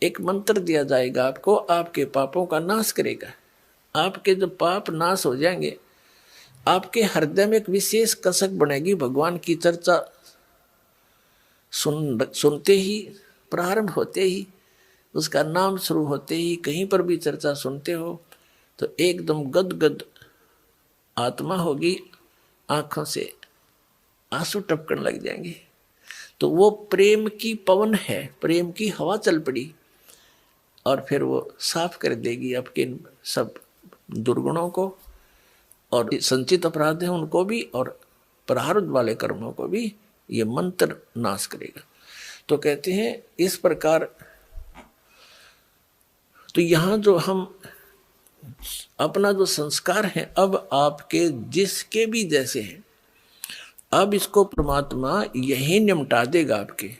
एक मंत्र दिया जाएगा आपको, आपके पापों का नाश करेगा। आपके जब पाप नाश हो जाएंगे, आपके हृदय में एक विशेष कसक बनेगी। भगवान की चर्चा सुनते ही, प्रारंभ होते ही, उसका नाम शुरू होते ही, कहीं पर भी चर्चा सुनते हो तो एकदम गदगद आत्मा होगी, आंखों से आंसू टपकने लग जाएंगे। तो वो प्रेम की पवन है, प्रेम की हवा चल पड़ी और फिर वो साफ कर देगी आपके सब दुर्गुणों को, और संचित अपराध है उनको भी, और प्रारब्ध वाले कर्मों को भी ये मंत्र नाश करेगा। तो कहते हैं इस प्रकार। तो यहाँ जो हम अपना जो संस्कार है, अब आपके जिसके भी जैसे हैं, अब इसको परमात्मा यही निमटा देगा आपके।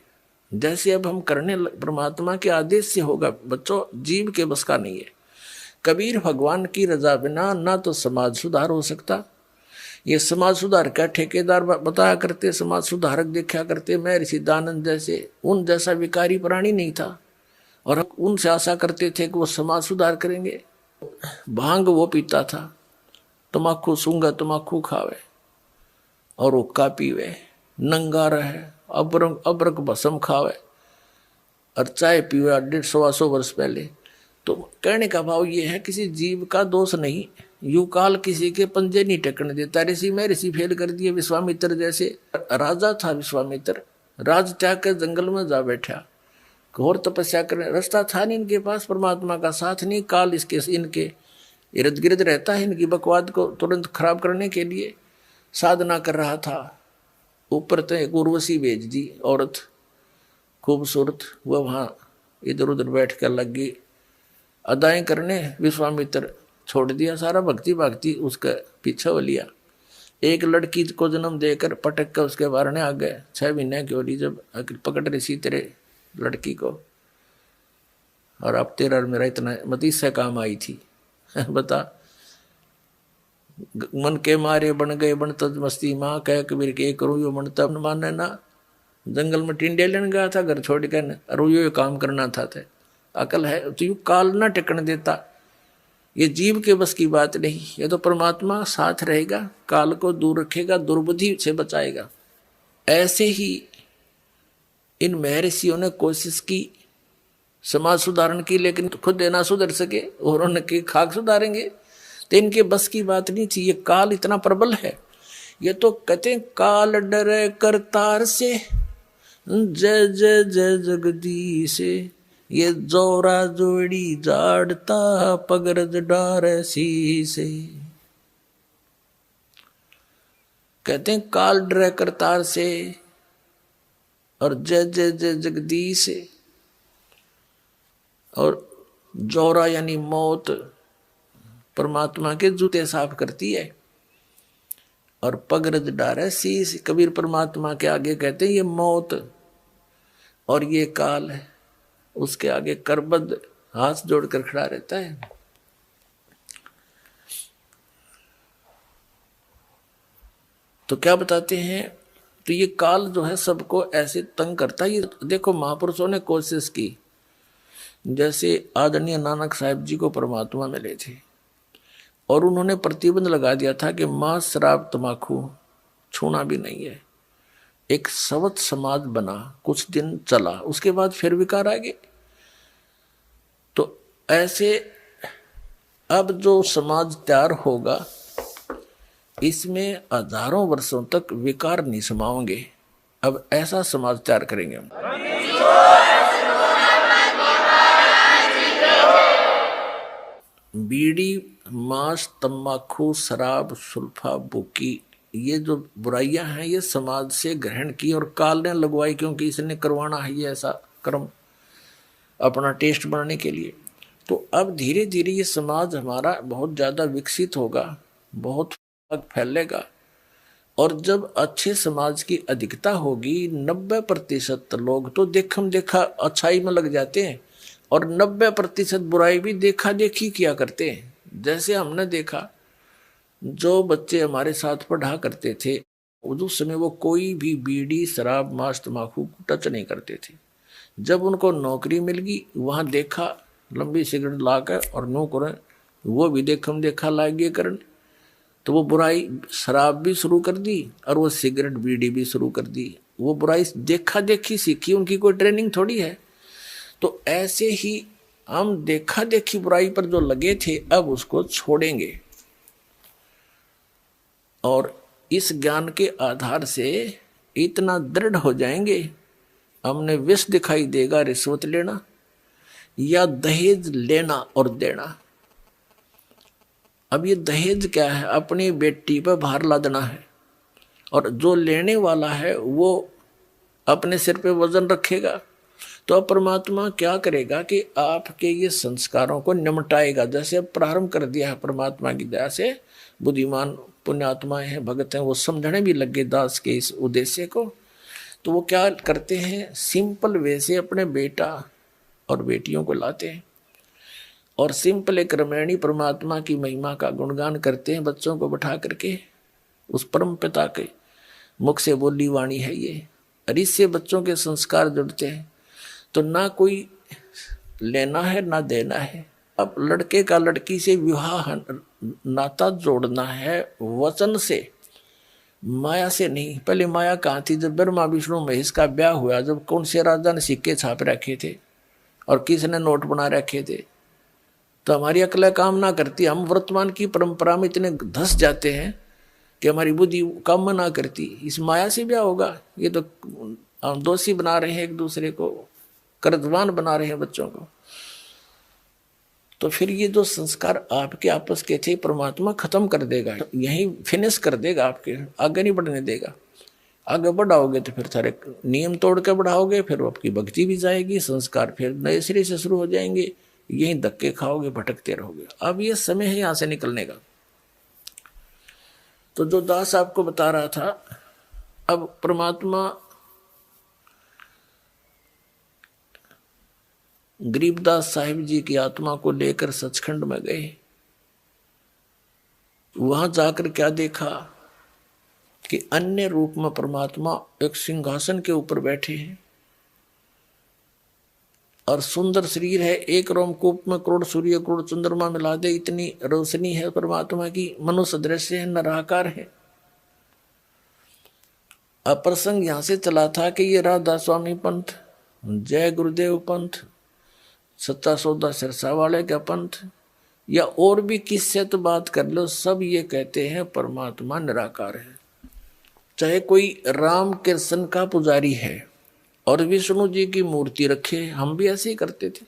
जैसे अब हम करने परमात्मा के आदेश से होगा बच्चों, जीव के बस का नहीं है। कबीर भगवान की रजा बिना ना तो समाज सुधार हो सकता। ये समाज सुधार का ठेकेदार बताया करते, समाज सुधारक देखा करते, मैं ऋषि दानंद जैसे, उन जैसा विकारी प्राणी नहीं था, और हम उनसे आशा करते थे कि वो समाज सुधार करेंगे। भांग वो पीता था, तमाकू सूंगा तमाकू खावे और हुक्का पीवे, नंगा रहे, अबरक भस्म खावे और चाय पीवे 150-125 वर्ष पहले। तो कहने का भाव ये है, किसी जीव का दोष नहीं, यू काल किसी के पंजे नहीं टेकने देता। ऋषि में ऋषि फेल कर दिए। विश्वामित्र जैसे राजा था, विश्वामित्र राज त्याग कर जंगल में जा बैठा, घोर तपस्या करने, रास्ता था नहीं इनके पास, परमात्मा का साथ नहीं, काल इसके इनके इर्द गिर्द रहता है, इनकी बकवाद को तुरंत खराब करने के लिए साधना कर रहा था। ऊपर तो एक उर्वशी भेज दी औरत खूबसूरत, वह वहाँ इधर उधर बैठ कर लग गई अदाएं करने। विश्वामित्र छोड़ दिया सारा, भक्ति भक्ति उसका पीछे हो लिया। एक लड़की को जन्म देकर पटक कर उसके बारने आ गए। 6 महीने की होली जब पकड़ रही सी तेरे लड़की को, और अब तेरा और मेरा इतना मतीस से काम आई थी बता। मन के मारे बन गए बन तज मस्ती माँ, कह कबीर के करूँ यो मन तब माने ना। जंगल में टिंडे लेने गया था घर छोड़ कर, और यो काम करना था। अकल है तो यू काल ना टिकने देता। ये जीव के बस की बात नहीं, ये तो परमात्मा साथ रहेगा, काल को दूर रखेगा, दुर्बुद्धि से बचाएगा। ऐसे ही इन महर्षियों ने कोशिश की समाज सुधारण की, लेकिन खुद ना सुधर सके और उनकी खाक सुधारेंगे, तो इनके बस की बात नहीं थी। ये काल इतना प्रबल है। ये तो कहते हैं काल डरे करतार से, जय जय जय जगदीश, ये जोरा जोड़ी जाड़ता पगरज डार शीसे। कहते हैं काल डरे करतार से और जय जय जय जगदीश, और जोरा यानी मौत परमात्मा के जूते साफ करती है, और पगरज डारे शीश कबीर परमात्मा के आगे कहते हैं ये मौत और ये काल है, उसके आगे करबद्ध हाथ जोड़कर खड़ा रहता है। तो क्या बताते हैं, तो ये काल जो है सबको ऐसे तंग करता है। ये देखो महापुरुषों ने कोशिश की, जैसे आदरणीय नानक साहिब जी को परमात्मा मिले थे और उन्होंने प्रतिबंध लगा दिया था कि मांस शराब तमाकू छूना भी नहीं है। एक सवत समाज बना, कुछ दिन चला, उसके बाद फिर विकार आ गए। तो ऐसे अब जो समाज तैयार होगा, इसमें हजारों वर्षों तक विकार नहीं समाओगे। अब ऐसा समाज तैयार करेंगे हम। बीड़ी, मांस, तम्बाकू, शराब, सुल्फा, बुकी, ये जो बुराइयां हैं ये समाज से ग्रहण की और काल ने लगवाई, क्योंकि इसने करवाना है ये ऐसा कर्म अपना टेस्ट बनाने के लिए। तो अब धीरे धीरे ये समाज हमारा बहुत ज़्यादा विकसित होगा, बहुत फैलेगा, और जब अच्छे समाज की अधिकता होगी, 90% लोग तो देखम देखा अच्छाई में लग जाते हैं और 90% बुराई भी देखा देखी किया करते हैं। जैसे हमने देखा, जो बच्चे हमारे साथ पढ़ा करते थे उस समय वो कोई भी बीड़ी, शराब, मांस, तम्बाकू टच नहीं करते थे। जब उनको नौकरी मिल गई, वहां देखा लंबी सिगरेट लाकर और नो करें, वो भी देखम देखा लागे करन, तो वो बुराई शराब भी शुरू कर दी और वो सिगरेट बीड़ी भी शुरू कर दी। वो बुराई देखा देखी सीखी, उनकी कोई ट्रेनिंग थोड़ी है। तो ऐसे ही हम देखा देखी बुराई पर जो लगे थे अब उसको छोड़ेंगे, और इस ज्ञान के आधार से इतना दृढ़ हो जाएंगे, हमने विष दिखाई देगा रिश्वत लेना या दहेज लेना और देना। अब ये दहेज क्या है? अपनी बेटी पर भार लादना है, और जो लेने वाला है वो अपने सिर पे वजन रखेगा। तो अब परमात्मा क्या करेगा कि आपके ये संस्कारों को निमटाएगा। जैसे अब प्रारंभ कर दिया है परमात्मा की दया से, बुद्धिमान पुण्यात्माएं हैं, भगत हैं, वो समझने भी लगे दास के इस उद्देश्य को। तो वो क्या करते हैं, सिंपल वे से अपने बेटा और बेटियों को लाते हैं और सिंपल एक रामायणी परमात्मा की महिमा का गुणगान करते हैं, बच्चों को बैठा करके। उस परम पिता के मुख से बोली वाणी है ये, और इससे बच्चों के संस्कार जुड़ते हैं। तो ना कोई लेना है ना देना है। अब लड़के का लड़की से विवाह नाता जोड़ना है वचन से, माया से नहीं। पहले माया कहाँ थी? जब ब्रह्मा विष्णु महेश का ब्याह हुआ, जब कौन से राजा ने सिक्के छाप रखे थे और किसने नोट बना रखे थे, तो हमारी अकल काम ना करती। हम वर्तमान की परंपरा में इतने धस जाते हैं कि हमारी बुद्धि काम ना करती। इस माया से ब्याह होगा? ये तो हम दोषी बना रहे हैं एक दूसरे को, कर्जवान बना रहे हैं बच्चों को। तो फिर ये जो संस्कार आपके आपस के थे परमात्मा खत्म कर देगा, यहीं फिनिश कर देगा, आपके आगे नहीं बढ़ने देगा। आगे बढ़ाओगे तो फिर सारे नियम तोड़ के बढ़ाओगे, फिर आपकी भक्ति भी जाएगी, संस्कार फिर नए सिरे से शुरू हो जाएंगे, यहीं धक्के खाओगे, भटकते रहोगे। अब ये समय है यहाँ से निकलने का। तो जो दास आपको बता रहा था, अब परमात्मा गरीबदास साहिब जी की आत्मा को लेकर सचखंड में गए। वहां जाकर क्या देखा कि अन्य रूप में परमात्मा एक सिंहासन के ऊपर बैठे हैं और सुंदर शरीर है। एक रोमकूप में करोड़ सूर्य करोड़ चंद्रमा मिला दे इतनी रोशनी है परमात्मा की। मनुष्य दृश्य है, निराकार है। अब प्रसंग यहां से चला था कि ये राधा स्वामी पंथ, जय गुरुदेव पंथ, सत्ता सौदा सिरसा वाले का पंथ, या और भी किससे तो बात कर लो, सब ये कहते हैं परमात्मा निराकार है। चाहे कोई राम कृष्ण का पुजारी है और विष्णु जी की मूर्ति रखे, हम भी ऐसे ही करते थे।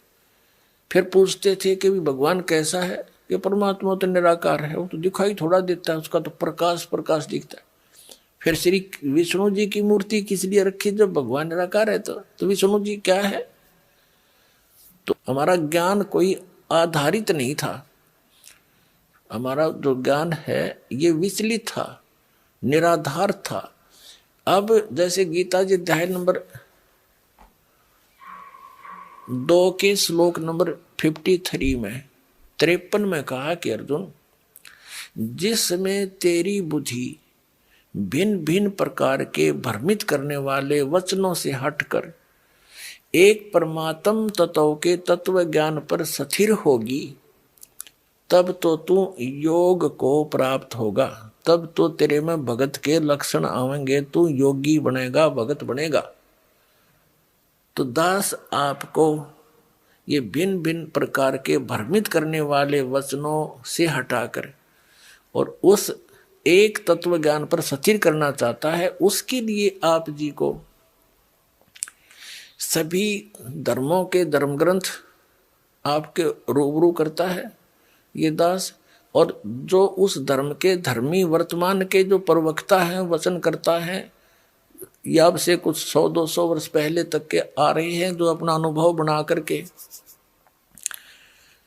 फिर पूछते थे कि भगवान कैसा है? कि परमात्मा तो निराकार है, वो तो दिखाई थोड़ा देता है, उसका तो प्रकाश प्रकाश दिखता है। फिर श्री विष्णु जी की मूर्ति किस लिए रखी जब भगवान निराकार है? तो विष्णु जी क्या है? तो हमारा ज्ञान कोई आधारित नहीं था। हमारा जो ज्ञान है ये विचलित था, निराधार था। अब जैसे गीता जी अध्याय नंबर 2 के श्लोक नंबर 53 में 53 में कहा कि अर्जुन, जिसमें तेरी बुद्धि भिन्न भिन्न प्रकार के भ्रमित करने वाले वचनों से हटकर एक परमात्म तत्व के तत्व ज्ञान पर स्थिर होगी, तब तो तू योग को प्राप्त होगा, तब तो तेरे में भगत के लक्षण आवेंगे, तू योगी बनेगा, भगत बनेगा। तो दास आपको ये भिन्न भिन्न प्रकार के भ्रमित करने वाले वचनों से हटाकर और उस एक तत्व ज्ञान पर स्थिर करना चाहता है। उसके लिए आप जी को सभी धर्मों के धर्म ग्रंथ आपके रूबरू करता है ये दास, और जो उस धर्म के धर्मी वर्तमान के जो प्रवक्ता हैं, वचन करता है, या अब से कुछ 100-200 वर्ष पहले तक के आ रहे हैं, जो अपना अनुभव बना करके,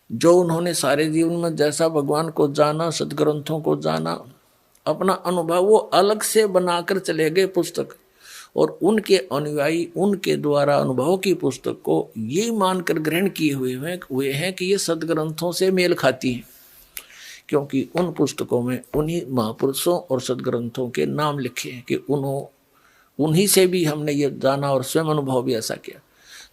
जो उन्होंने सारे जीवन में जैसा भगवान को जाना, सदग्रंथों को जाना, अपना अनुभव वो अलग से बनाकर चले गए पुस्तक, और उनके अनुयायी उनके द्वारा अनुभव की पुस्तक को ये मानकर ग्रहण किए हुए हैं कि ये सदग्रंथों से मेल खाती है, क्योंकि उन पुस्तकों में उन्हीं महापुरुषों और सदग्रंथों के नाम लिखे हैं कि उन्हीं से भी हमने ये जाना और स्वयं अनुभव भी ऐसा किया।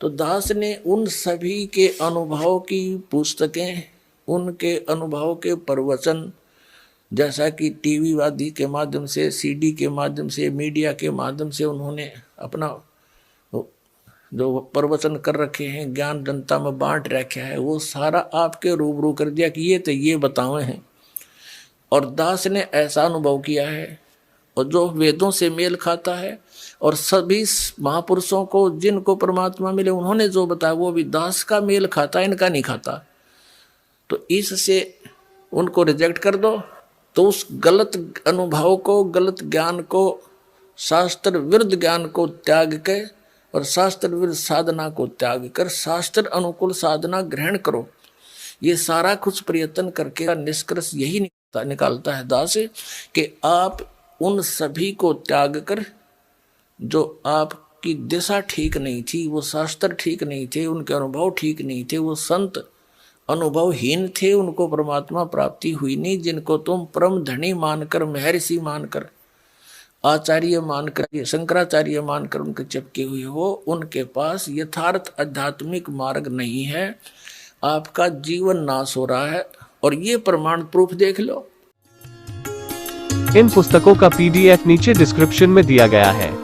तो दास ने उन सभी के अनुभव की पुस्तकें, उनके अनुभव के प्रवचन, जैसा कि टीवी आदि के माध्यम से, सीडी के माध्यम से, मीडिया के माध्यम से उन्होंने अपना जो प्रवचन कर रखे हैं, ज्ञान जनता में बांट रखा है, वो सारा आपके रूबरू कर दिया कि ये तो ये बतावे हैं। और दास ने ऐसा अनुभव किया है और जो वेदों से मेल खाता है, और सभी महापुरुषों को जिनको परमात्मा मिले उन्होंने जो बताया वो भी दास का मेल खाता, इनका नहीं खाता। तो इससे उनको रिजेक्ट कर दो, तो उस गलत अनुभव को, गलत ज्ञान को, शास्त्र विरुद्ध ज्ञान को त्याग के और शास्त्र विरुद्ध साधना को त्याग कर शास्त्र अनुकूल साधना ग्रहण करो। ये सारा कुछ प्रयत्न करके निष्कर्ष यही निकालता है दास कि आप उन सभी को त्याग कर, जो आपकी दिशा ठीक नहीं थी, वो शास्त्र ठीक नहीं थे, उनके अनुभव ठीक नहीं थे, वो संत अनुभवहीन थे, उनको परमात्मा प्राप्ति हुई नहीं, जिनको तुम परम धनी मानकर, महर्षि मानकर, आचार्य मानकर, शंकराचार्य मानकर उनके चिपके हुए हो, उनके पास यथार्थ आध्यात्मिक मार्ग नहीं है। आपका जीवन नाश हो रहा है, और ये प्रमाण प्रूफ देख लो। इन पुस्तकों का PDF नीचे डिस्क्रिप्शन में दिया गया है।